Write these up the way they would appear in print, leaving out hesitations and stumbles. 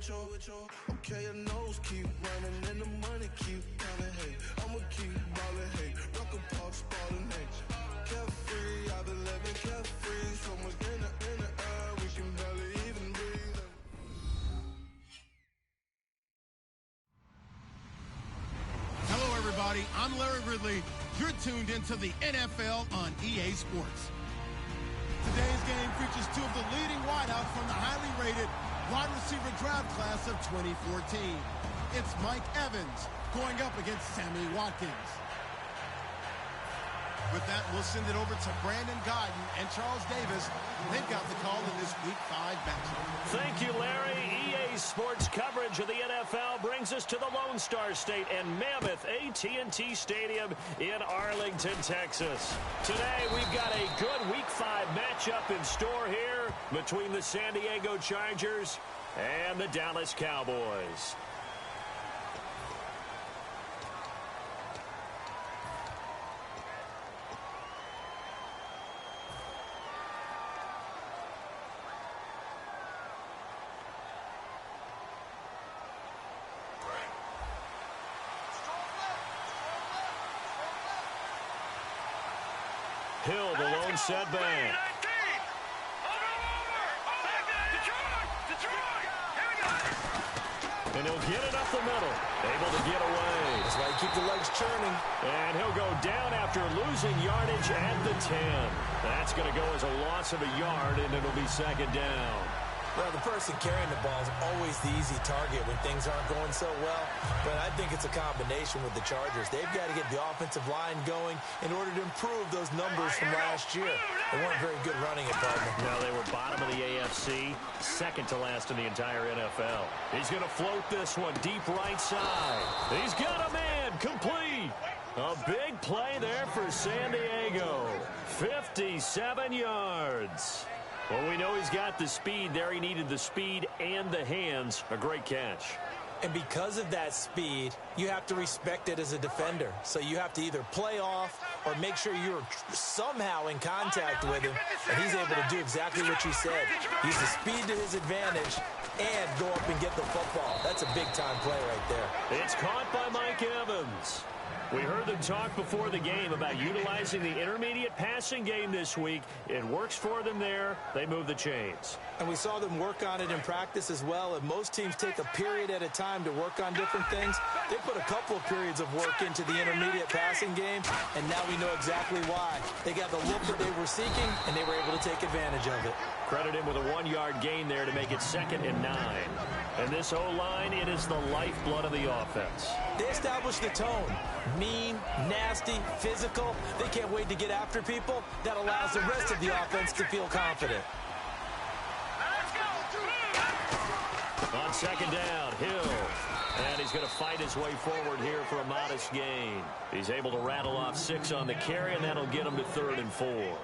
Okay, your nose keep running and the money keep coming. Hey, I'ma keep ballin'. Hey, rock a pop, ballin'. Hey, carefree, I've been living carefree. So much in the air, we can barely even breathe. Hello, everybody. I'm Larry Ridley. You're tuned into the NFL on EA Sports. Today's game features two of the leading wideouts from the highly rated wide receiver draft class of 2014. It's Mike Evans going up against Sammy Watkins. With that, we'll send it over to Brandon Guyton and Charles Davis. They've got the call in this Week 5 matchup. Thank you, Larry. EA Sports coverage of the NFL brings us to the Lone Star State and mammoth AT&T Stadium in Arlington, Texas. Today, we've got a good Week 5 matchup in store here between the San Diego Chargers and the Dallas Cowboys. Hill, the lone setback. And he'll get it up the middle. Able to get away. That's why you keep the legs churning. And he'll go down after losing yardage at the 10. That's going to go as a loss of a yard, and it'll be second down. Well, the person carrying the ball is always the easy target when things aren't going so well. But I think it's a combination with the Chargers. They've got to get the offensive line going in order to improve those numbers from last year. They weren't very good running it, partner. No, they were bottom of the AFC, second to last in the entire NFL. He's going to float this one deep right side. He's got a man, complete. A big play there for San Diego. 57 yards. Well, we know he's got the speed there. He needed the speed and the hands. A great catch. And because of that speed, you have to respect it as a defender. So you have to either play off or make sure you're somehow in contact with him. And he's able to do exactly what you said. Use the speed to his advantage and go up and get the football. That's a big-time play right there. It's caught by Mike Evans. We heard them talk before the game about utilizing the intermediate passing game this week. It works for them there. They move the chains. And we saw them work on it in practice as well. And most teams take a period at a time to work on different things. They put a couple of periods of work into the intermediate passing game, and now we know exactly why. They got the look that they were seeking, and they were able to take advantage of it. Credit him with a 1-yard gain there to make it 2nd and 9. And this O-line, it is the lifeblood of the offense. They establish the tone. Mean, nasty, physical. They can't wait to get after people. That allows the rest of the offense to feel confident. On 2nd down, Hill. And he's going to fight his way forward here for a modest gain. He's able to rattle off 6 on the carry, and that'll get him to 3rd and 4.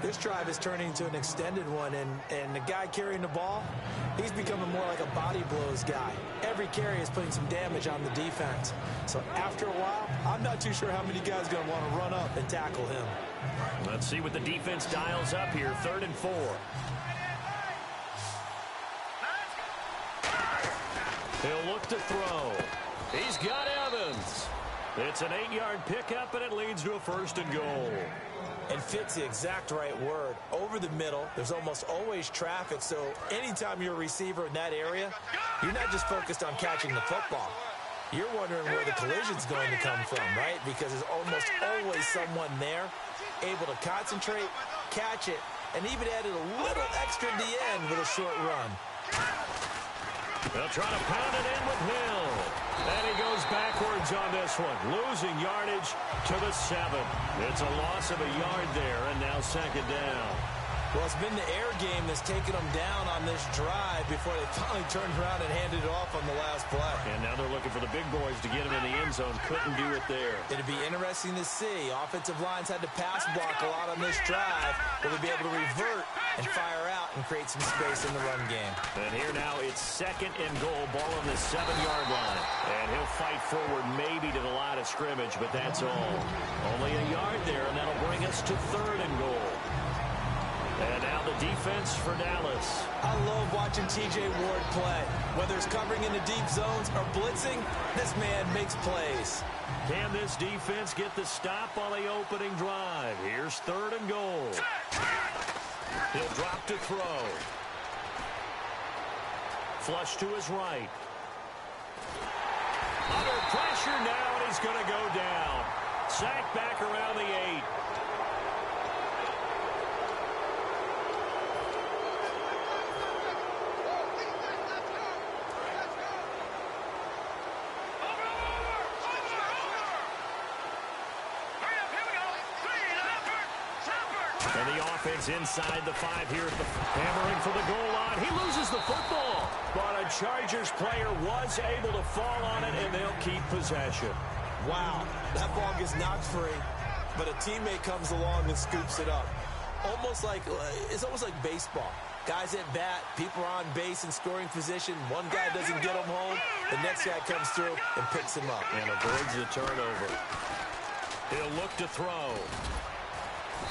This drive is turning into an extended one, and the guy carrying the ball, he's becoming more like a body blows guy. Every carry is putting some damage on the defense. So after a while, I'm not too sure how many guys are going to want to run up and tackle him. Let's see what the defense dials up here. 3rd and 4. He'll look to throw. He's got Evans. It's an 8-yard pickup, and it leads to a 1st and goal. And fits the exact right word. Over the middle, there's almost always traffic, so anytime you're a receiver in that area, you're not just focused on catching the football. You're wondering where the collision's going to come from, right? Because there's almost always someone there able to concentrate, catch it, and even added a little extra at the end with a short run. They'll try to pound it in with Hill. And he goes backwards on this one, losing yardage to the 7. It's a loss of a yard there, and now 2nd down. Well, it's been the air game that's taken them down on this drive before they finally turned around and handed it off on the last play. And now they're looking for the big boys to get him in the end zone. Couldn't do it there. It'd be interesting to see. Offensive lines had to pass block a lot on this drive. Will they be able to revert and fire out and create some space in the run game? And here now it's 2nd and goal, ball on the 7-yard line. And he'll fight forward maybe to the line of scrimmage, but that's all. Only a yard there, and that'll bring us to 3rd and goal. And now the defense for Dallas. I love watching T.J. Ward play. Whether it's covering in the deep zones or blitzing, this man makes plays. Can this defense get the stop on the opening drive? Here's 3rd and goal. He'll drop to throw. Flush to his right. Under pressure now, and he's going to go down. Sacked back around the 8. And the offense inside the 5 here at the hammering for the goal line. He loses the football. But a Chargers player was able to fall on it, and they'll keep possession. Wow, that ball gets knocked free, but a teammate comes along and scoops it up. It's almost like baseball. Guys at bat, people are on base in scoring position. One guy doesn't get him home. The next guy comes through and picks him up. And avoids the turnover. He'll look to throw.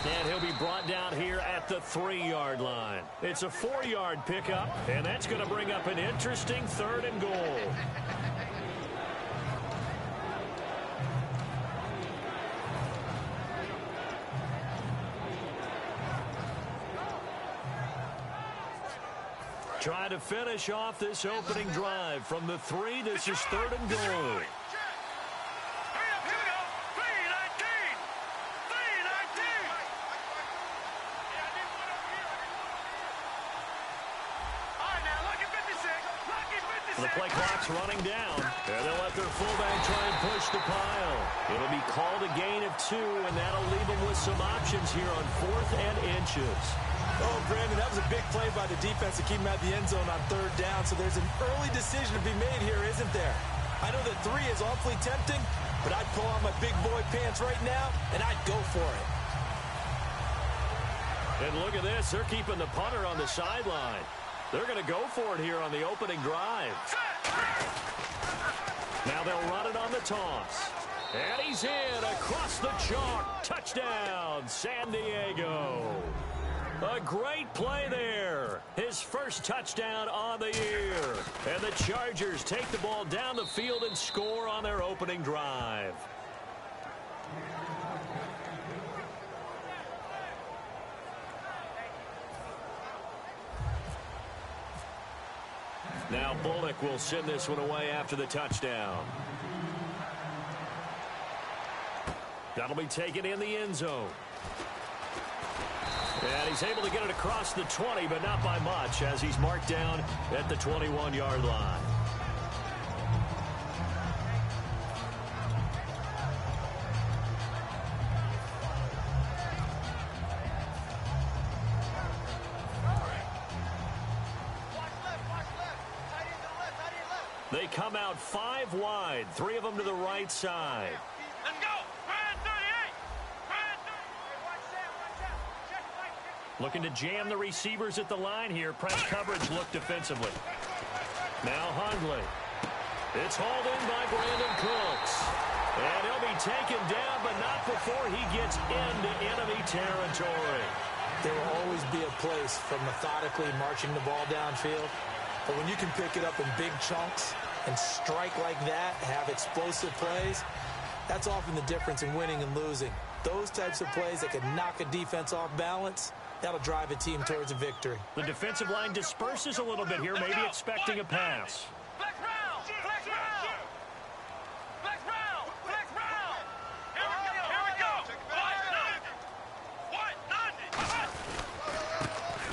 And he'll be brought down here at the 3-yard line. It's a 4-yard pickup, and that's going to bring up an interesting 3rd and goal. Trying to finish off this opening drive from the 3. This is 3rd and goal. The play clock's running down, and they'll let their fullback try and push the pile. It'll be called a gain of 2, and that'll leave them with some options here on 4th and inches. Oh, Brandon, that was a big play by the defense to keep him at the end zone on 3rd down, so there's an early decision to be made here, isn't there? I know that 3 is awfully tempting, but I'd pull on my big boy pants right now, and I'd go for it. And look at this. They're keeping the punter on the sideline. They're going to go for it here on the opening drive. Now they'll run it on the toss. And he's in across the chalk. Touchdown, San Diego. A great play there. His first touchdown on the year. And the Chargers take the ball down the field and score on their opening drive. Now Bullock will send this one away after the touchdown. That'll be taken in the end zone. And he's able to get it across the 20, but not by much, as he's marked down at the 21-yard line. They come out 5 wide, 3 of them to the right side. Let's go! Ryan 38! Ryan 38! Looking to jam the receivers at the line here. Press coverage look defensively. Now Hundley. It's hauled in by Brandon Cooks. And he'll be taken down, but not before he gets into enemy territory. There will always be a place for methodically marching the ball downfield. But when you can pick it up in big chunks and strike like that, have explosive plays, that's often the difference in winning and losing. Those types of plays that can knock a defense off balance, that'll drive a team towards a victory. The defensive line disperses a little bit here, maybe expecting a pass. Flex round! Flex round! Flex round! Flex round! Here we go!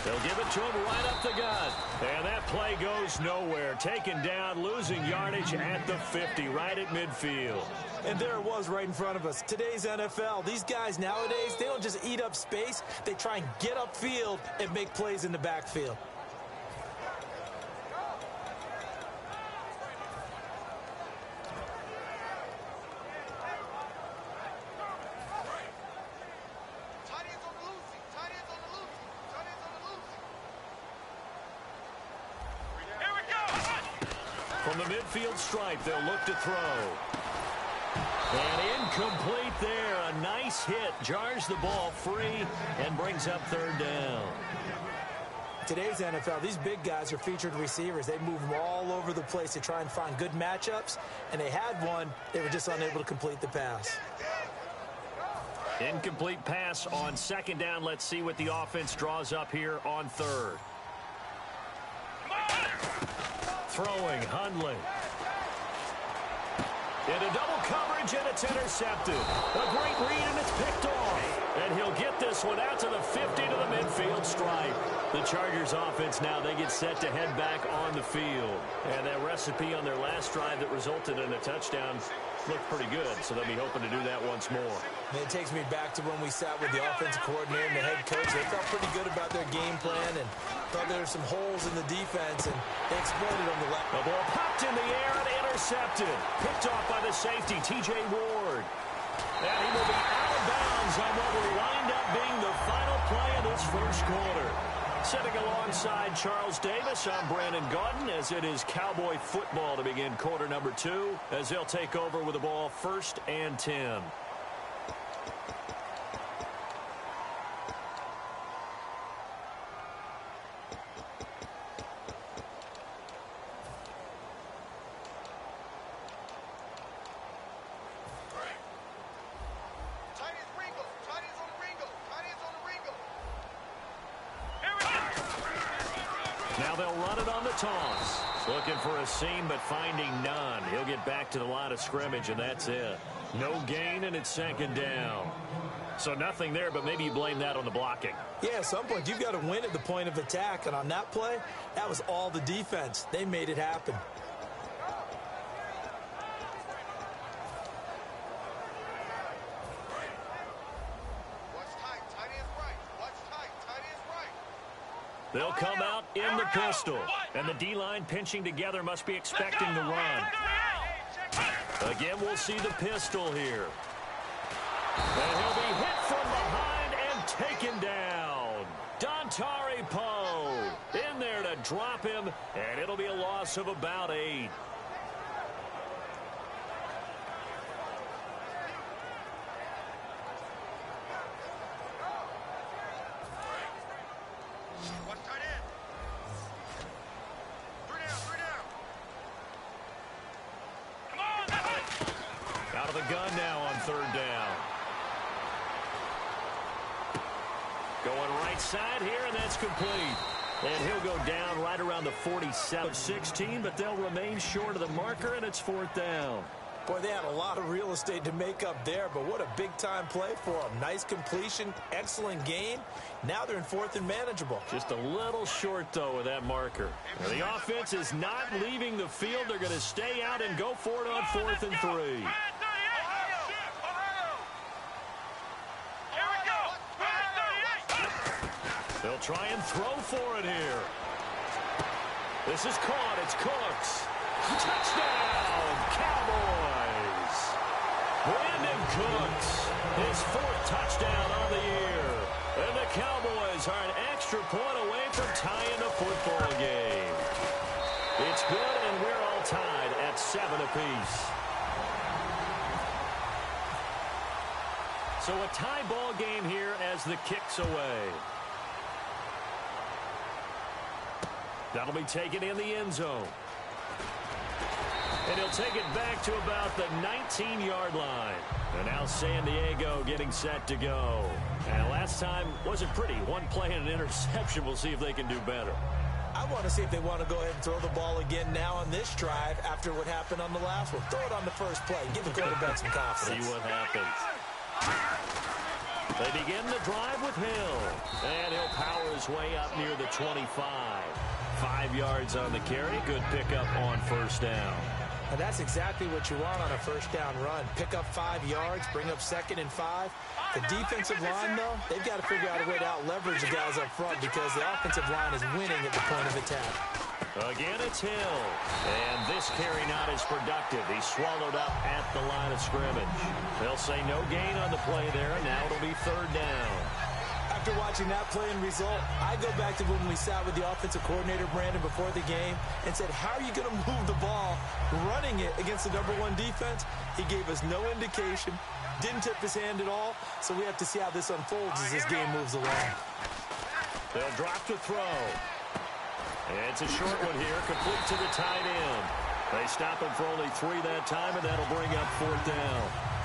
They'll give it to him right up the gut. And that play goes nowhere. Taken down, losing yardage at the 50, right at midfield. And there it was right in front of us. Today's NFL, these guys nowadays, they don't just eat up space. They try and get upfield and make plays in the backfield. From the midfield stripe, they'll look to throw. And incomplete there. A nice hit. Jars the ball free and brings up third down. Today's NFL, these big guys are featured receivers. They move them all over the place to try and find good matchups, and they had one. They were just unable to complete the pass. Incomplete pass on second down. Let's see what the offense draws up here on third. Throwing, Hundley. Into double coverage, and it's intercepted. A great read, and it's picked off. And he'll get this one out to the 50 to the midfield stripe. The Chargers offense now, they get set to head back on the field. And that recipe on their last drive that resulted in a touchdown looked pretty good, so they'll be hoping to do that once more. And it takes me back to when we sat with the offensive coordinator and the head coach. They felt pretty good about their game plan and thought there were some holes in the defense, and they exploited on the left. The ball popped in the air and intercepted. Picked off by the safety, T.J. Ward. And he will be out of bounds on what will wind up being the final play of this first quarter. Sitting alongside Charles Davis, I'm Brandon Gaudin, as it is Cowboy football to begin quarter number 2, as they'll take over with the ball 1st and 10. Now they'll run it on the toss. Looking for a seam, but finding none. He'll get back to the line of scrimmage, and that's it. No gain, and it's second down. So nothing there, but maybe you blame that on the blocking. Yeah, at some point, you've got to win at the point of attack. And on that play, that was all the defense. They made it happen. They'll come out in the pistol. And the D-line pinching together must be expecting the run. Again, we'll see the pistol here. And he'll be hit from behind and taken down. Dontari Poe in there to drop him, and it'll be a loss of about 8. Out of the gun now on third down. Going right side here, and that's complete. And he'll go down right around the 47-16, but they'll remain short of the marker, and it's 4th down. Boy, they had a lot of real estate to make up there, but what a big-time play for them. Nice completion, excellent gain. Now they're in 4th and manageable. Just a little short, though, with that marker. Now, the offense is not leaving the field. They're going to stay out and go for it on 4th and 3. They'll try and throw for it here. This is caught. It's Cooks. Touchdown, Cowboys. Brandon Cooks, his 4th touchdown on the year. And the Cowboys are an extra point away from tying the football game. It's good, and we're all tied at 7 apiece. So a tie ball game here as the kick's away. That'll be taken in the end zone. And he'll take it back to about the 19-yard line. And now San Diego getting set to go. And last time wasn't pretty. One play and an interception. We'll see if they can do better. I want to see if they want to go ahead and throw the ball again now on this drive after what happened on the last one. Throw it on the first play. Give the quarterback some confidence. See what happens. They begin the drive with Hill. And he'll power his way up near the 25. 5 yards on the carry. Good pickup on first down. And that's exactly what you want on a first down run. Pick up 5 yards, bring up 2nd and 5. The defensive line, though, they've got to figure out a way to out-leverage the guys up front because the offensive line is winning at the point of attack. Again, it's Hill. And this carry not as productive. He's swallowed up at the line of scrimmage. They'll say no gain on the play there, and now it'll be 3rd down. After watching that play and result, I go back to when we sat with the offensive coordinator, Brandon, before the game and said, how are you going to move the ball Running it against the #1 defense, he gave us no indication, didn't tip his hand at all, so we have to see how this unfolds as this game moves along. They'll drop to throw. It's a short one here, complete to the tight end. They stop him for only 3 that time, and that'll bring up 4th down.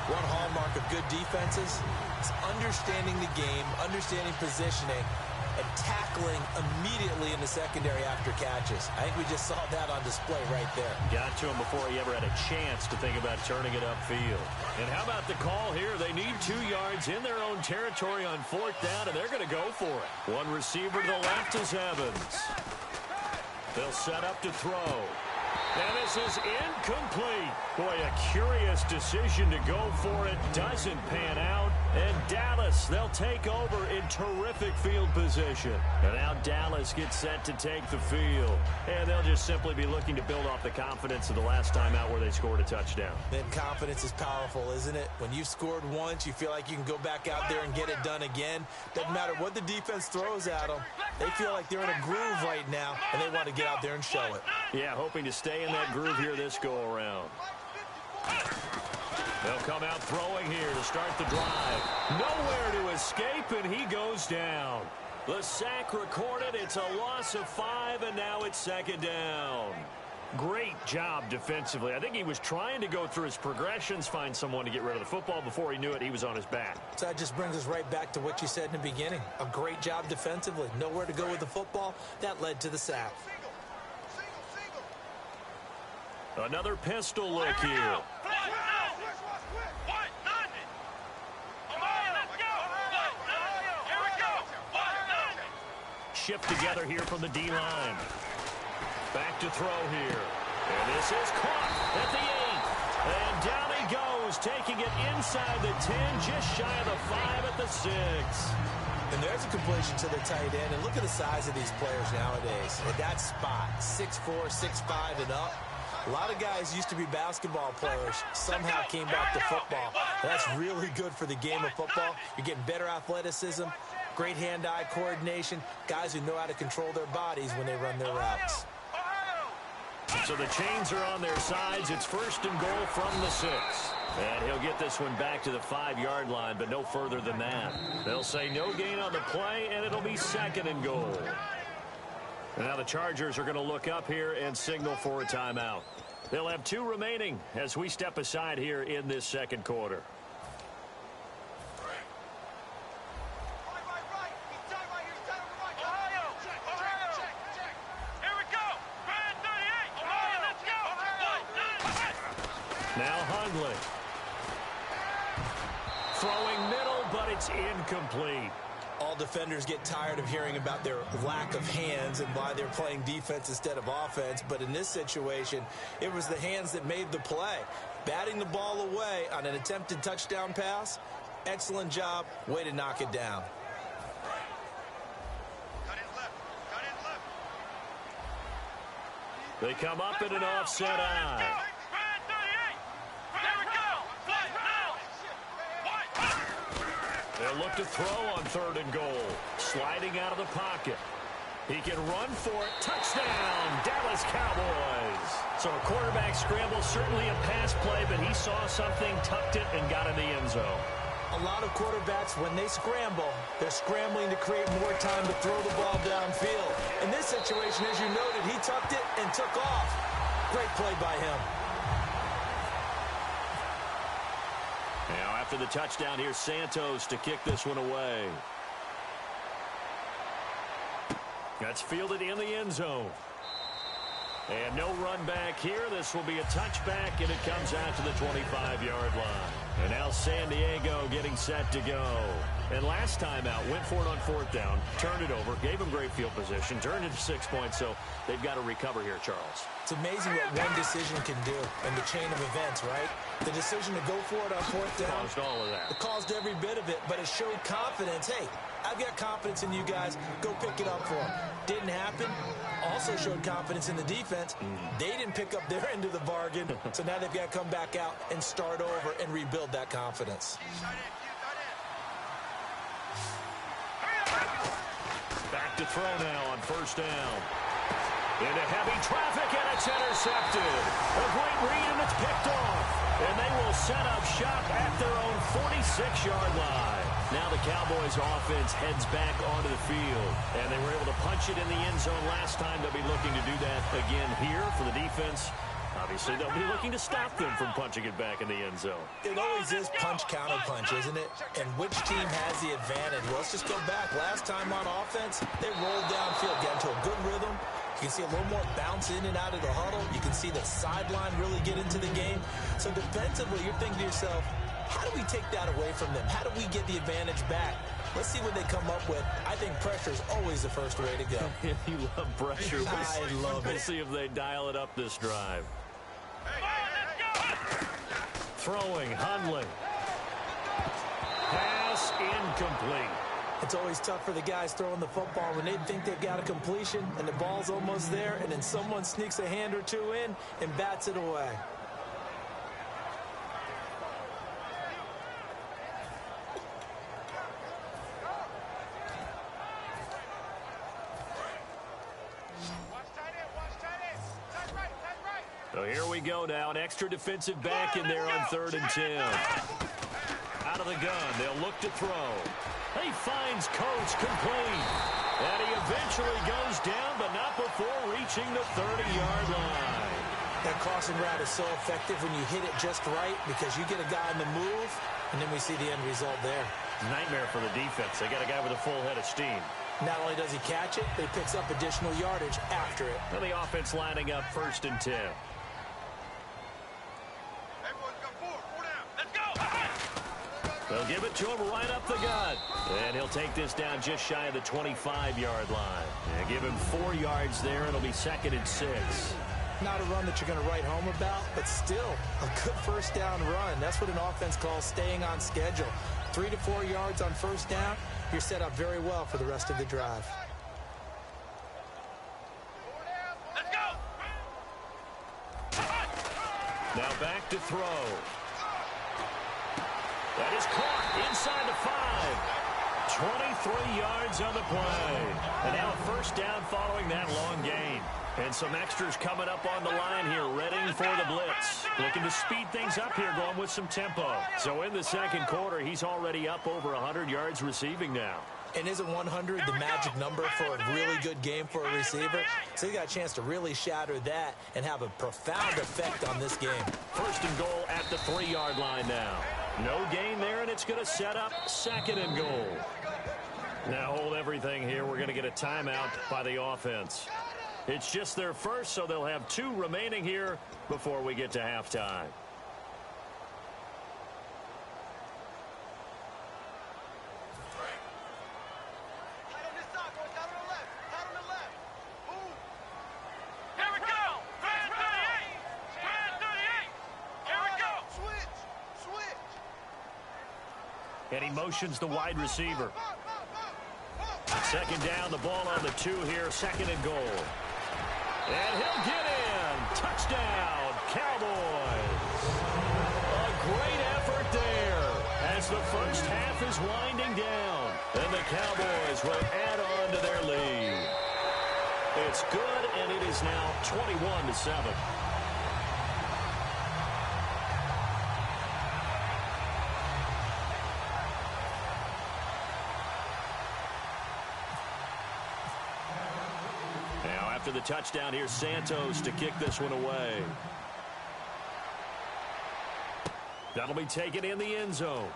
One hallmark of good defenses is understanding the game, understanding positioning, and tackling immediately in the secondary after catches. I think we just saw that on display right there. Got to him before he ever had a chance to think about turning it upfield. And how about the call here? They need 2 yards in their own territory on 4th down, and they're going to go for it. One receiver to the left is Evans. They'll set up to throw. And this is incomplete. Boy, a curious decision to go for it. Doesn't pan out. And Dallas, they'll take over in terrific field position. And now Dallas gets set to take the field. And they'll just simply be looking to build off the confidence of the last time out where they scored a touchdown. Then confidence is powerful, isn't it? When you've scored once, you feel like you can go back out there and get it done again. Doesn't matter what the defense throws at them. They feel like they're in a groove right now, and they want to get out there and show it. Yeah, hoping to stay in that groove here this go-around. They'll come out throwing here to start the drive. Nowhere to escape, and he goes down. The sack recorded. It's a loss of 5, and now it's 2nd down. Great job defensively. I think he was trying to go through his progressions, find someone to get rid of the football. Before he knew it, he was on his back. So that just brings us right back to what you said in the beginning. A great job defensively. Nowhere to go with the football. That led to the sack. Another pistol look here. Shift together here from the D-line. Back to throw here. And this is caught at the 8. And down he goes, taking it inside the 10, just shy of the 5 at the 6. And there's a completion to the tight end. And look at the size of these players nowadays. At that spot, 6'4", 6'5", and up. A lot of guys used to be basketball players, somehow came back to football. That's really good for the game of football. You're getting better athleticism, great hand-eye coordination, guys who know how to control their bodies when they run their routes. So the chains are on their sides. It's 1st and goal from the 6. And he'll get this one back to the 5-yard line, but no further than that. They'll say no gain on the play, and it'll be 2nd and goal. And now the Chargers are going to look up here and signal for a timeout. They'll have 2 remaining as we step aside here in this 2nd quarter. Now Hundley. Throwing middle, but it's incomplete. All defenders get tired of hearing about their lack of hands and why they're playing defense instead of offense. But in this situation, it was the hands that made the play. Batting the ball away on an attempted touchdown pass. Excellent job. Way to knock it down. They come up in an offset eye. They'll look to throw on 3rd and goal. Sliding out of the pocket. He can run for it. Touchdown, Dallas Cowboys. So a quarterback scramble, certainly a pass play, but he saw something, tucked it, and got in the end zone. A lot of quarterbacks, when they scramble, they're scrambling to create more time to throw the ball downfield. In this situation, as you noted, he tucked it and took off. Great play by him. Now after the touchdown, here's Santos to kick this one away. That's fielded in the end zone. And no run back here. This will be a touchback, and it comes out to the 25-yard line. And now San Diego getting set to go. And last time out, went for it on 4th down, turned it over, gave him great field position, turned it to 6 points, so they've got to recover here, Charles. It's amazing what one decision can do in the chain of events, right? The decision to go for it on 4th down. Caused all of that. It caused every bit of it, but it showed confidence. Hey, I've got confidence in you guys. Go pick it up for them. Didn't happen. Also showed confidence in the defense. They didn't pick up their end of the bargain, so now they've got to come back out and start over and rebuild that confidence. Back to throw now on 1st down. Into heavy traffic, and it's intercepted. A great read, and it's picked off. And they will set up shop at their own 46-yard line. Now the Cowboys offense heads back onto the field. And they were able to punch it in the end zone last time. They'll be looking to do that again here for the defense. Obviously, they'll be looking to stop them from punching it back in the end zone. It always is punch-counter-punch, isn't it? And which team has the advantage? Well, let's just go back. Last time on offense, they rolled downfield, got into a good rhythm. You can see a little more bounce in and out of the huddle. You can see the sideline really get into the game. So defensively, you're thinking to yourself, how do we take that away from them? How do we get the advantage back? Let's see what they come up with. I think pressure is always the first way to go. You love pressure. I love it. We'll see if they dial it up this drive. Throwing, Hundley. Pass incomplete. It's always tough for the guys throwing the football when they think they've got a completion and the ball's almost there, and then someone sneaks a hand or two in and bats it away. So here we go now. An extra defensive back in there on 3rd and 10. Out of the gun, they'll look to throw. He finds Coates complete. And he eventually goes down, but not before reaching the 30-yard line. That crossing route is so effective when you hit it just right because you get a guy on the move, and then we see the end result there. Nightmare for the defense. They got a guy with a full head of steam. Not only does he catch it, but he picks up additional yardage after it. And the offense lining up 1st and 10. They'll give it to him right up the gut. And he'll take this down just shy of the 25-yard line. And give him 4 yards there. It'll be 2nd and 6. Not a run that you're going to write home about, but still a good first down run. That's what an offense calls staying on schedule. 3 to 4 yards on first down. You're set up very well for the rest of the drive. Let's go! Now back to throw. That is caught inside the 5. 23 yards on the play. And now a first down following that long gain. And some extras coming up on the line here, ready for the blitz. Looking to speed things up here, going with some tempo. So in the second quarter, he's already up over 100 yards receiving now. And isn't 100 the magic number for a really good game for a receiver? So he got a chance to really shatter that and have a profound effect on this game. 1st and goal at the 3-yard line now. No gain there, and it's going to set up 2nd and goal. Now hold everything here. We're going to get a timeout by the offense. It's just their first, so they'll have 2 remaining here before we get to halftime. And he motions the wide receiver. 2nd down, the ball on the 2 here, 2nd and goal. And he'll get in. Touchdown, Cowboys. A great effort there as the first half is winding down. And the Cowboys will add on to their lead. It's good, and it is now 21-7. After the touchdown, here's Santos to kick this one away. That'll be taken in the end zone.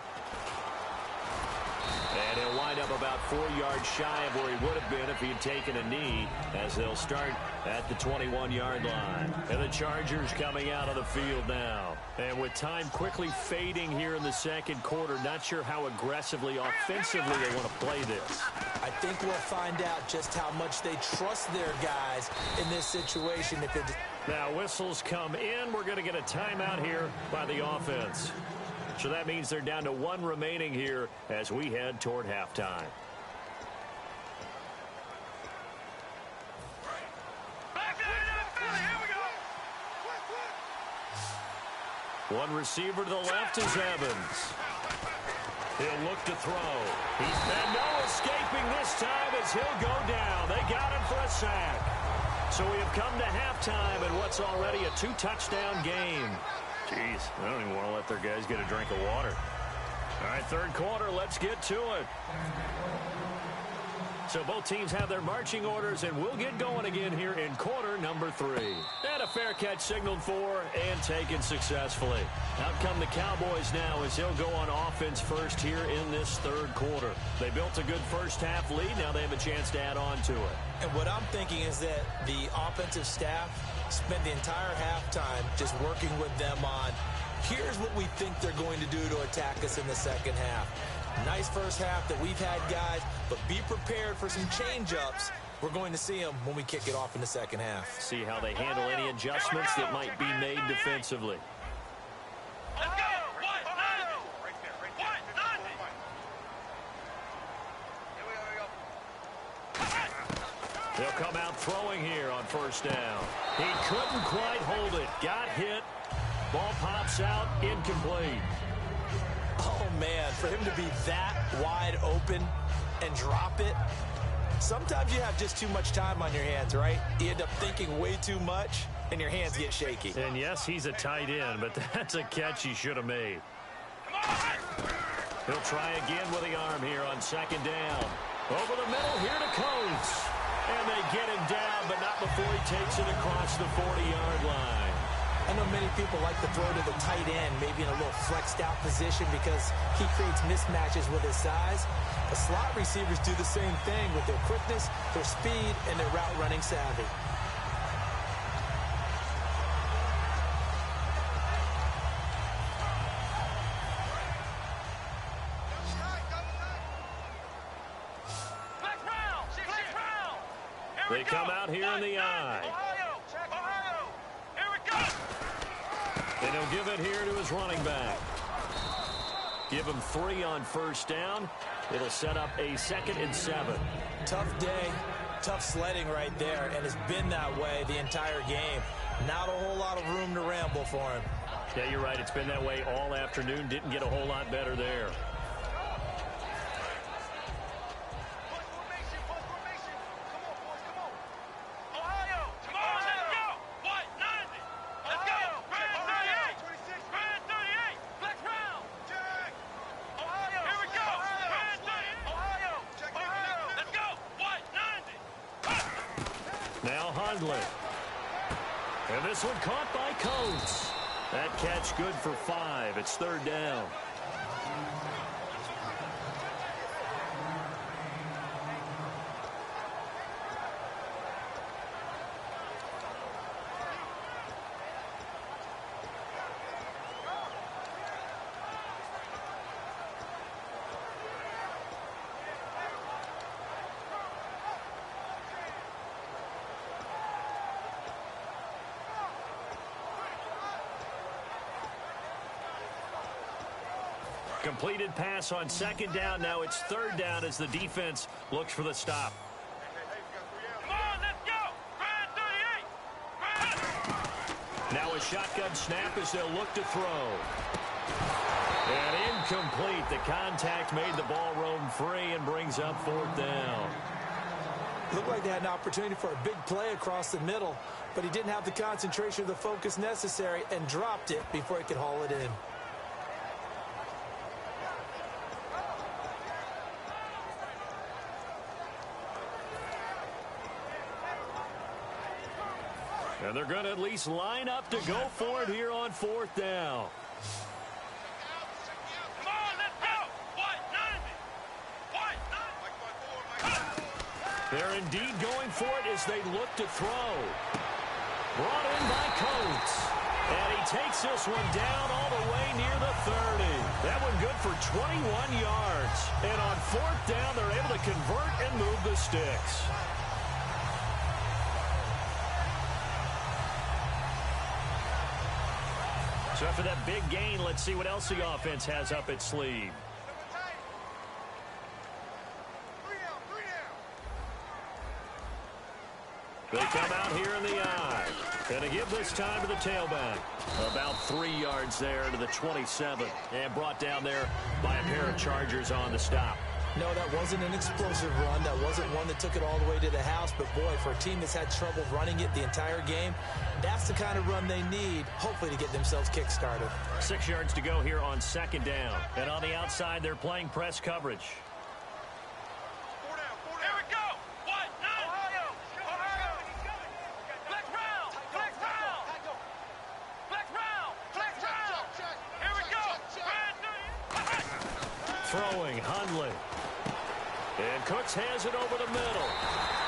And he'll wind up about 4 yards shy of where he would have been if he had taken a knee, as they'll start at the 21-yard line. And the Chargers coming out of the field now. And with time quickly fading here in the second quarter, not sure how aggressively, offensively they want to play this. I think we'll find out just how much they trust their guys in this situation. Now whistles come in. We're going to get a timeout here by the offense. So that means they're down to 1 remaining here as we head toward halftime. One receiver to the left is Evans. He'll look to throw. He's been no escaping this time as he'll go down. They got him for a sack. So we have come to halftime in what's already a 2-touchdown game. Jeez, I don't even want to let their guys get a drink of water. All right, third quarter, let's get to it. So both teams have their marching orders, and we'll get going again here in quarter number 3. And a fair catch signaled for and taken successfully. Out come the Cowboys now as they'll go on offense first here in this third quarter. They built a good first-half lead. Now they have a chance to add on to it. And what I'm thinking is that the offensive staff spent the entire halftime just working with them on, here's what we think they're going to do to attack us in the second half. Nice first half that we've had, guys, but be prepared for some change-ups. We're going to see them when we kick it off in the second half. See how they handle any adjustments that might be made defensively. Let's go! Right there. They'll come out throwing here on first down. He couldn't quite hold it. Got hit. Ball pops out, incomplete. Oh, man, for him to be that wide open and drop it. Sometimes you have just too much time on your hands, right? You end up thinking way too much, and your hands get shaky. And, yes, he's a tight end, but that's a catch he should have made. He'll try again with the arm here on second down. Over the middle here to Coates. And they get him down, but not before he takes it across the 40-yard line. I know many people like to throw to the tight end, maybe in a little flexed out position because he creates mismatches with his size. The slot receivers do the same thing with their quickness, their speed, and their route running savvy. They come out here in the eye. And he'll give it here to his running back. Give him 3 on first down. It'll set up a 2nd and 7. Tough day, tough sledding right there, and it's been that way the entire game. Not a whole lot of room to ramble for him. Yeah, you're right. It's been that way all afternoon. Didn't get a whole lot better there. And this one caught by Coates. That catch good for 5. It's third down. Completed pass on second down. Now it's third down as the defense looks for the stop. Come on, let's go! 38! Now a shotgun snap as they'll look to throw. And incomplete. The contact made the ball roam free and brings up fourth down. Looked like they had an opportunity for a big play across the middle, but he didn't have the concentration or the focus necessary and dropped it before he could haul it in. And they're going to at least line up to go for it here on fourth down. Come on, let's go! They're indeed going for it as they look to throw. Brought in by Coates. And he takes this one down all the way near the 30. That one good for 21 yards. And on fourth down, they're able to convert and move the sticks. So after that big gain, let's see what else the offense has up its sleeve. They come out here in the eye. And to give this time to the tailback. About 3 yards there to the 27. And brought down there by a pair of Chargers on the stop. No, that wasn't an explosive run. That wasn't one that took it all the way to the house. But, boy, for a team that's had trouble running it the entire game, that's the kind of run they need, hopefully, to get themselves kick-started. 6 yards to go here on second down. And on the outside, they're playing press coverage. Here we go. 1, 9. Ohio. Flex round. Flex round. Flex round. Flex round. Here we go. Throwing, Hundley. And Cooks has it over the middle.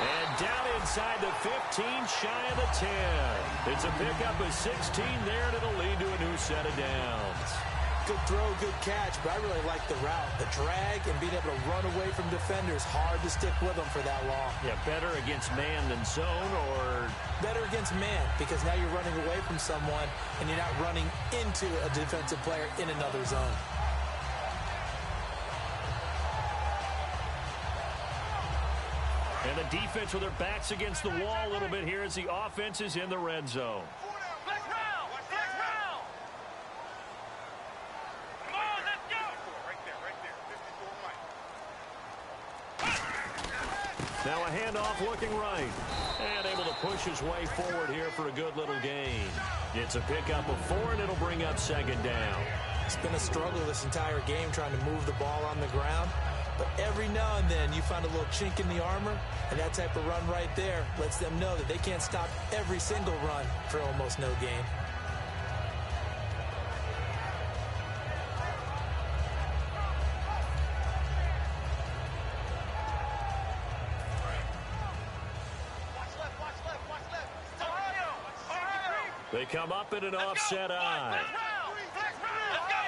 And down inside the 15, shy of the 10. It's a pickup of 16 there, and it'll lead to a new set of downs. Good throw, good catch, but I really like the route. The drag and being able to run away from defenders, hard to stick with them for that long. Yeah, better against man than zone, or better against man, because now you're running away from someone and you're not running into a defensive player in another zone. And the defense with their backs against the wall a little bit here as the offense is in the red zone. Flex round. Flex round. Come on, let's go. Right there. Now a handoff looking right. And able to push his way forward here for a good little gain. It's a pickup of 4, and it'll bring up second down. It's been a struggle this entire game trying to move the ball on the ground. But every now and then you find a little chink in the armor, and that type of run right there lets them know that they can't stop every single run for almost no gain. They come up in an offset eye. Flex round. Let's go.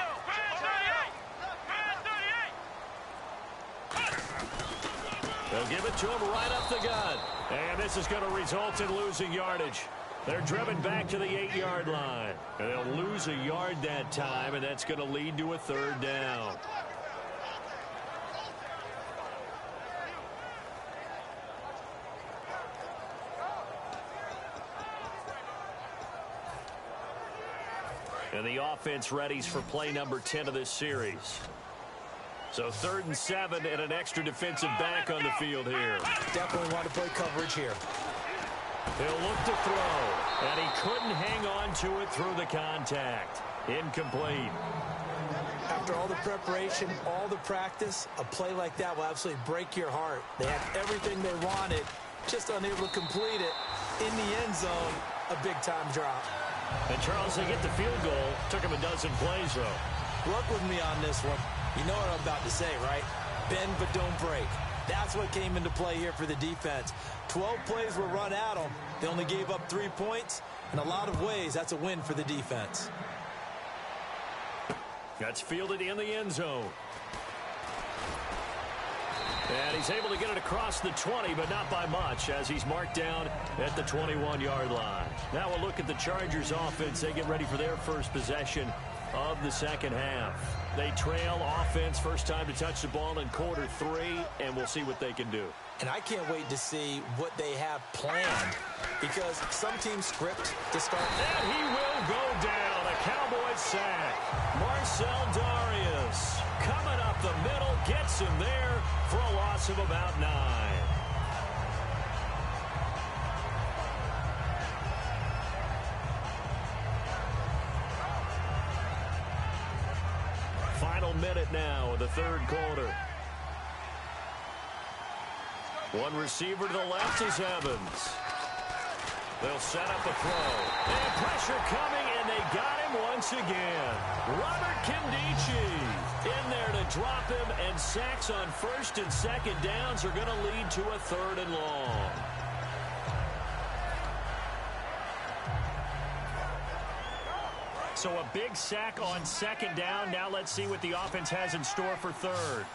They'll give it to him right up the gut. And this is going to result in losing yardage. They're driven back to the 8-yard line. And they'll lose a yard that time, and that's going to lead to a third down. And the offense readies for play number 10 of this series. So 3rd and 7 and an extra defensive back on the field here. Definitely want to play coverage here. He'll look to throw, and he couldn't hang on to it through the contact. Incomplete. After all the preparation, all the practice, a play like that will absolutely break your heart. They had everything they wanted, just unable to complete it. In the end zone, a big-time drop. And Charles, they get the field goal. Took him a dozen plays, though. Work with me on this one. You know what I'm about to say, right? Bend but don't break. That's what came into play here for the defense. 12 plays were run at them. They only gave up 3 points. In a lot of ways, that's a win for the defense. That's fielded in the end zone. And he's able to get it across the 20, but not by much, as he's marked down at the 21-yard line. Now we'll look at the Chargers offense. They get ready for their first possession of the second half. They trail offense, first time to touch the ball in quarter 3, and we'll see what they can do. And I can't wait to see what they have planned, because some teams script to start. And he will go down. A Cowboy sack. Marcel Darius coming up the middle, gets him there for a loss of about 9. Final minute now of the third quarter. One receiver to the left is Evans. They'll set up a throw. And pressure coming, and they got him once again. Robert Kimdichie in there to drop him, and sacks on first and second downs are going to lead to a 3rd and long. So a big sack on second down. Now let's see what the offense has in store for 3rd.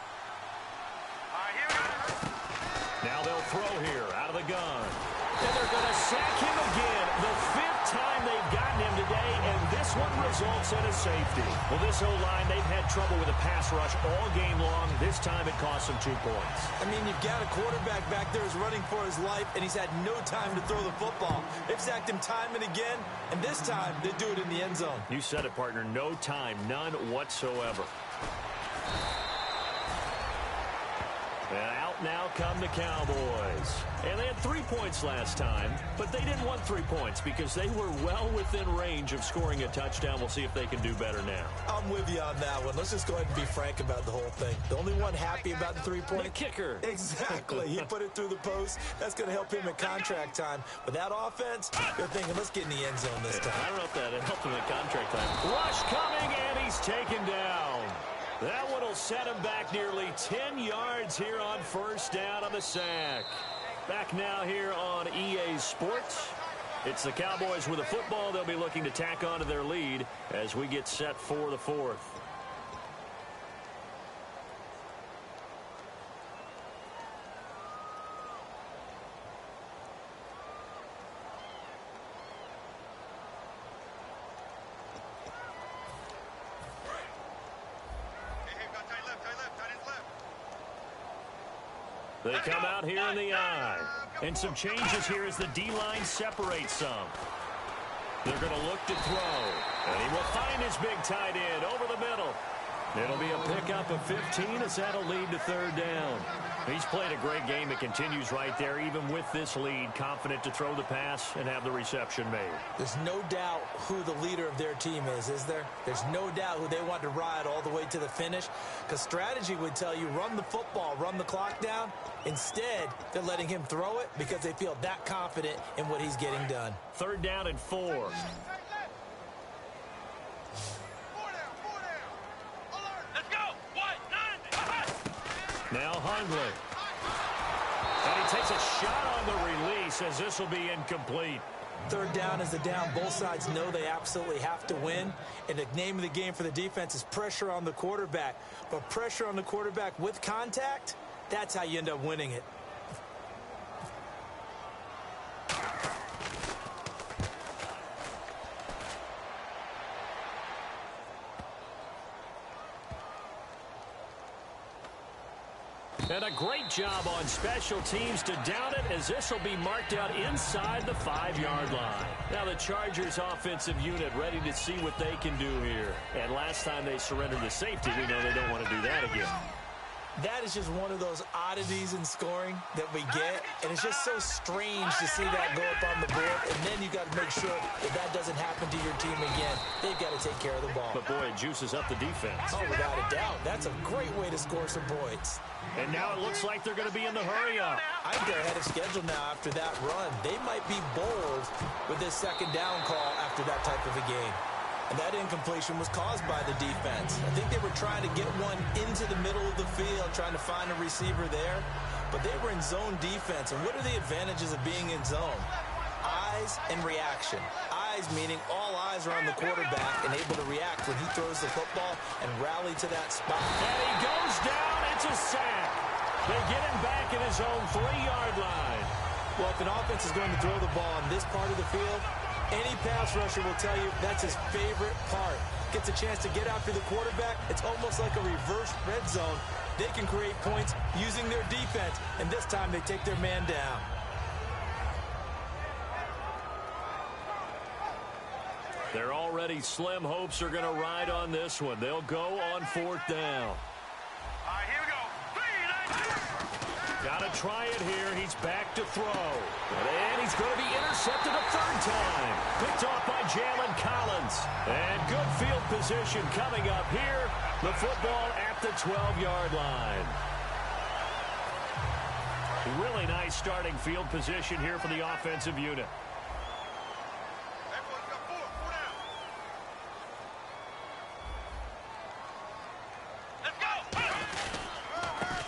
Now they'll throw here out of the gun. And they're going to sack him again. The 5th time they've gotten him today, and this one results in a safety. Well, this O-line, they've had trouble with a pass rush all game long. This time it cost them 2 points. I mean, you've got a quarterback back there who's running for his life, and he's had no time to throw the football. They've sacked him time and again, and this time they do it in the end zone. You said it, partner. No time, none whatsoever. And out now come the Cowboys. And they had 3 points last time, but they didn't want 3 points because they were well within range of scoring a touchdown. We'll see if they can do better now. I'm with you on that one. Let's just go ahead and be frank about the whole thing. The only one happy about the 3-point. The kicker. Exactly. He put it through the post. That's going to help him at contract time. With that offense, they're thinking, let's get in the end zone this time. I don't know if that helped him at contract time. Rush coming, and he's taken down. That one will set him back nearly 10 yards here on first down on the sack. Back now here on EA Sports. It's the Cowboys with the football. They'll be looking to tack on to their lead as we get set for the fourth. They come out here in the eye. And some changes here as the D-line separates some. They're going to look to throw. And he will find his big tight end over the middle. It'll be a pickup of 15 as that'll lead to third down. He's played a great game. It continues right there, even with this lead, confident to throw the pass and have the reception made. There's no doubt who the leader of their team is there? There's no doubt who they want to ride all the way to the finish, because strategy would tell you run the football, run the clock down. Instead, they're letting him throw it because they feel that confident in what he's getting done. Third down and 4. Now Hundley. And he takes a shot on the release as this will be incomplete. Third down is the down. Both sides know they absolutely have to win. And the name of the game for the defense is pressure on the quarterback. But pressure on the quarterback with contact, that's how you end up winning it. And a great job on special teams to down it, as this will be marked out inside the 5-yard line. Now the Chargers offensive unit ready to see what they can do here. And last time they surrendered the safety, we know they don't want to do that again. That is just one of those oddities in scoring that we get, and it's just so strange to see that go up on the board, and then you got to make sure that that doesn't happen to your team again. They've got to take care of the ball. But boy, it juices up the defense. Oh, without a doubt. That's a great way to score some points. And now it looks like they're going to be in the hurry-up. I think they're ahead of schedule now after that run. They might be bold with this second down call after that type of a game. And that incompletion was caused by the defense. I think they were trying to get one into the middle of the field, trying to find a receiver there. But they were in zone defense. And what are the advantages of being in zone? Eyes and reaction. Eyes meaning all eyes are on the quarterback and able to react when he throws the football and rally to that spot. And he goes down. It's a sack. They get him back in his own 3-yard line. Well, if an offense is going to throw the ball on this part of the field, any pass rusher will tell you that's his favorite part. Gets a chance to get after the quarterback. It's almost like a reverse red zone. They can create points using their defense, and this time they take their man down. They're already slim hopes are going to ride on this one. They'll go on 4th down. All right, here we go. 3, 9, 2. Got to try it here. He's back to throw. And he's going to be intercepted a third time. Picked off by Jalen Collins. And good field position coming up here. The football at the 12-yard line. Really nice starting field position here for the offensive unit.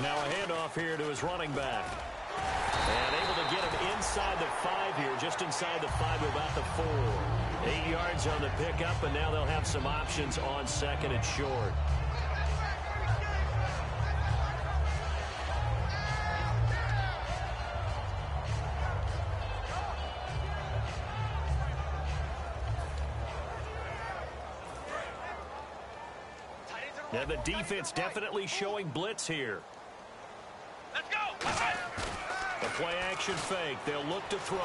Now a handoff here to his running back. And able to get him inside the 5 here, just inside the 5 to about the 4. 8 yards on the pickup, and now they'll have some options on second and short. Now the defense definitely showing blitz here. Let's go. The play action fake. They'll look to throw.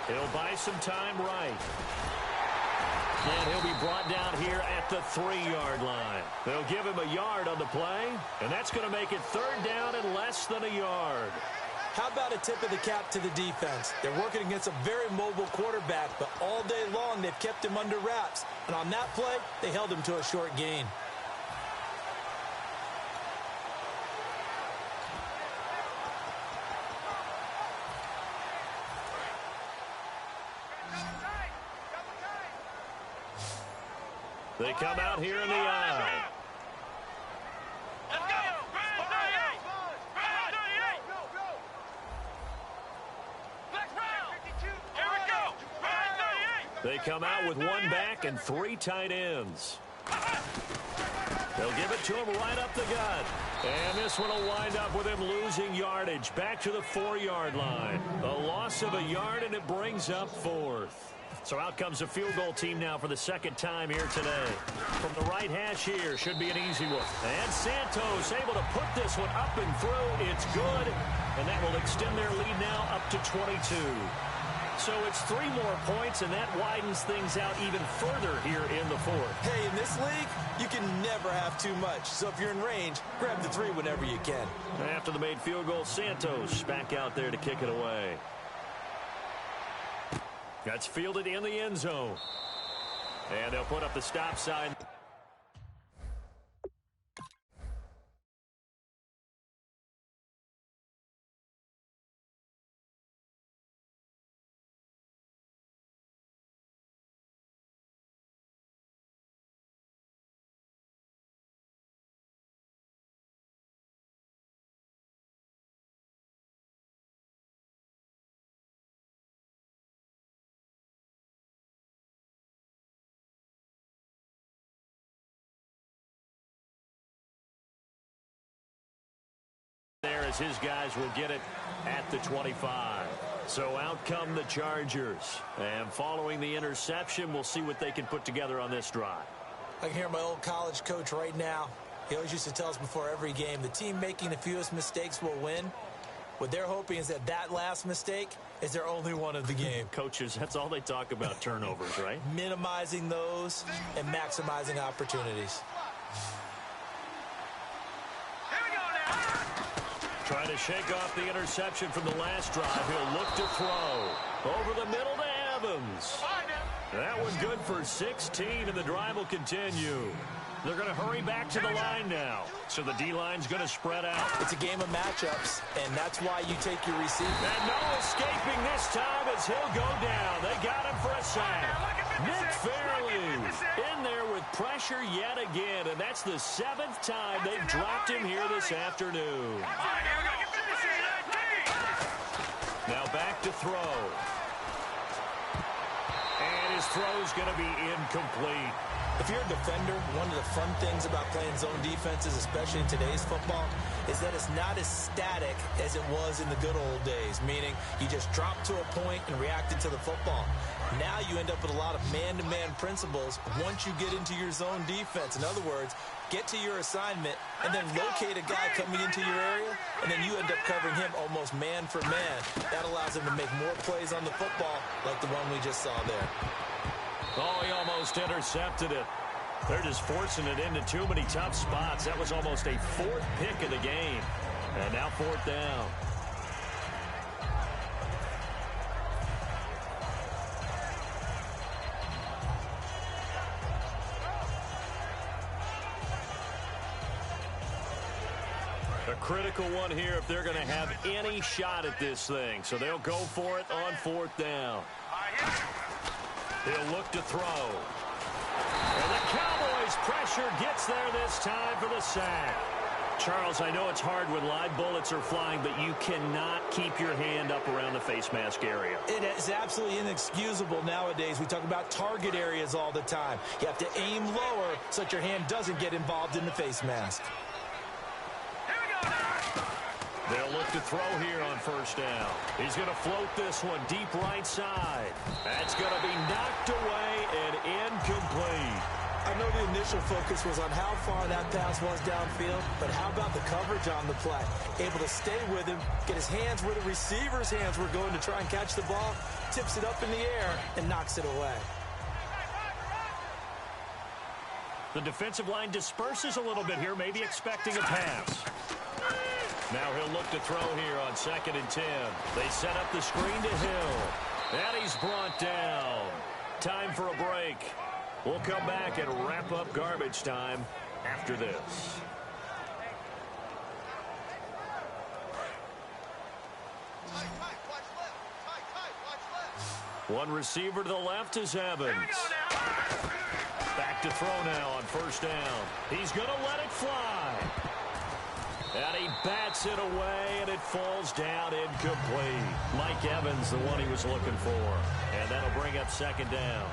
He'll buy some time right. And he'll be brought down here at the 3-yard line. They'll give him a yard on the play, and that's going to make it 3rd down and less than a yard. How about a tip of the cap to the defense? They're working against a very mobile quarterback, but all day long they've kept him under wraps. And on that play, they held him to a short gain. They come out here in the eye. Let's go! Brand 38! Brand 38! Flex round! Here we go! Brand 38! They come out with 1 back and 3 tight ends. They'll give it to him right up the gut. And this one will wind up with him losing yardage back to the 4-yard line. A loss of a yard, and it brings up 4th. So out comes a field goal team now for the 2nd time here today. From the right hash here, should be an easy one. And Santos able to put this one up and through. It's good, and that will extend their lead now up to 22. So it's 3 more points, and that widens things out even further here in the 4th. Hey, in this league, you can never have too much. So if you're in range, grab the 3 whenever you can. After the made field goal, Santos back out there to kick it away. That's fielded in the end zone. And they'll put up the stop sign. There as his guys will get it at the 25. So out come the Chargers. And following the interception, we'll see what they can put together on this drive. I can hear my old college coach right now. He always used to tell us before every game, the team making the fewest mistakes will win. What they're hoping is that that last mistake is their only one of the game. Coaches, that's all they talk about, turnovers, right? Minimizing those and maximizing opportunities. Trying to shake off the interception from the last drive. He'll look to throw. Over the middle to Evans. That one good for 16, and the drive will continue. They're going to hurry back to the line now. So the D-line's going to spread out. It's a game of matchups, and that's why you take your receiver. And no escaping this time as he'll go down. They got him for a sack. Nick Fairley in there with pressure yet again, and that's the 7th time they've dropped him here this afternoon. Now back to throw. And his throw's going to be incomplete. If you're a defender, one of the fun things about playing zone defenses, especially in today's football, is that it's not as static as it was in the good old days, meaning you just drop to a point and reacted to the football. Now you end up with a lot of man-to-man principles once you get into your zone defense. In other words, get to your assignment and then locate a guy coming into your area, and then you end up covering him almost man for man. That allows him to make more plays on the football like the one we just saw there. Oh, he almost intercepted it. They're just forcing it into too many tough spots. That was almost a 4th pick of the game. And now 4th down. A critical one here if they're going to have any shot at this thing. So they'll go for it on 4th down. He'll look to throw. And the Cowboys' pressure gets there this time for the sack. Charles, I know it's hard when live bullets are flying, but you cannot keep your hand up around the face mask area. It is absolutely inexcusable nowadays. We talk about target areas all the time. You have to aim lower so that your hand doesn't get involved in the face mask. They'll look to throw here on 1st down. He's going to float this one deep right side. That's going to be knocked away and incomplete. I know the initial focus was on how far that pass was downfield, but how about the coverage on the play? Able to stay with him, get his hands where the receiver's hands were going to try and catch the ball, tips it up in the air, and knocks it away. The defensive line disperses a little bit here, maybe expecting a pass. Now he'll look to throw here on 2nd and 10. They set up the screen to Hill. And he's brought down. Time for a break. We'll come back and wrap up garbage time after this. One receiver to the left is Evans. Back to throw now on 1st down. He's going to let it fly. And he bats it away, and it falls down incomplete. Mike Evans, the one he was looking for. And that'll bring up 2nd down.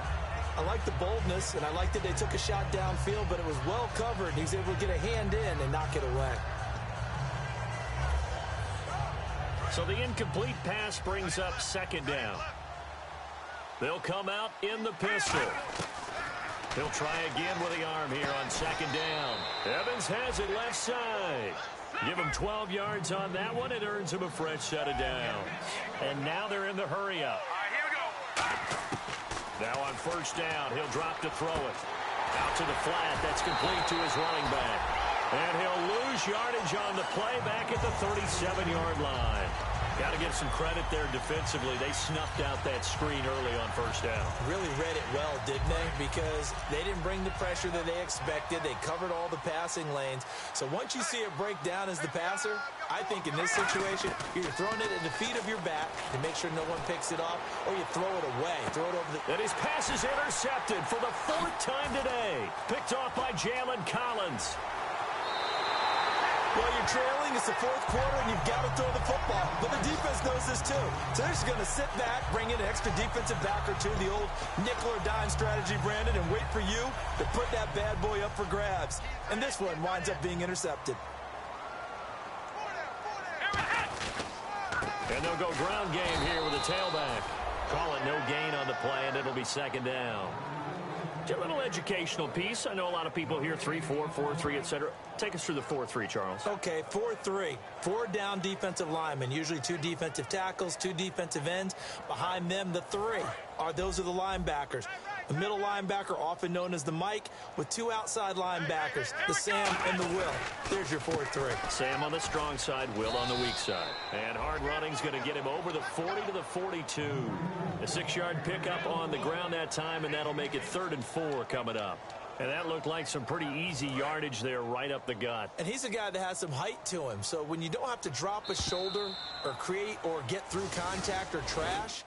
I like the boldness, and I like that they took a shot downfield, but it was well covered. He was able to get a hand in and knock it away. So the incomplete pass brings up 2nd down. They'll come out in the pistol. He'll try again with the arm here on 2nd down. Evans has it left side. Give him 12 yards on that one. It earns him a fresh set of downs. And now they're in the hurry-up. All right, here we go. Now on 1st down, he'll drop to throw it. Out to the flat. That's complete to his running back. And he'll lose yardage on the play back at the 37-yard line. Got to give some credit there defensively. They snuffed out that screen early on 1st down. Really read it well, didn't they? Because they didn't bring the pressure that they expected. They covered all the passing lanes. So once you see it break down as the passer, I think in this situation, you're throwing it at the feet of your back to make sure no one picks it off, or you throw it away. Throw it over the... And his pass is intercepted for the 4th time today. Picked off by Jalen Collins. Well, you're trailing. It's the 4th quarter, and you've got to throw the football. But the defense knows this, too. So they're just going to sit back, bring in an extra defensive back or two, the old nickel or dime strategy, Brandon, and wait for you to put that bad boy up for grabs. And this one winds up being intercepted. And they'll go ground game here with a tailback. Call it no gain on the play, and it'll be 2nd down. A little educational piece. I know a lot of people here, 3-4, 4-3, etc. Take us through the 4-3, Charles. Okay, 4-3. 4 down defensive linemen, usually 2 defensive tackles, 2 defensive ends. Behind them, the 3 those are the linebackers. The middle linebacker, often known as the Mike, with 2 outside linebackers, the Sam and the Will. There's your 4-3. Sam on the strong side, Will on the weak side. And hard running's going to get him over the 40 to the 42. A 6-yard pickup on the ground that time, and that'll make it 3rd and 4 coming up. And that looked like some pretty easy yardage there right up the gut. And he's a guy that has some height to him, so when you don't have to drop a shoulder or create or get through contact or trash,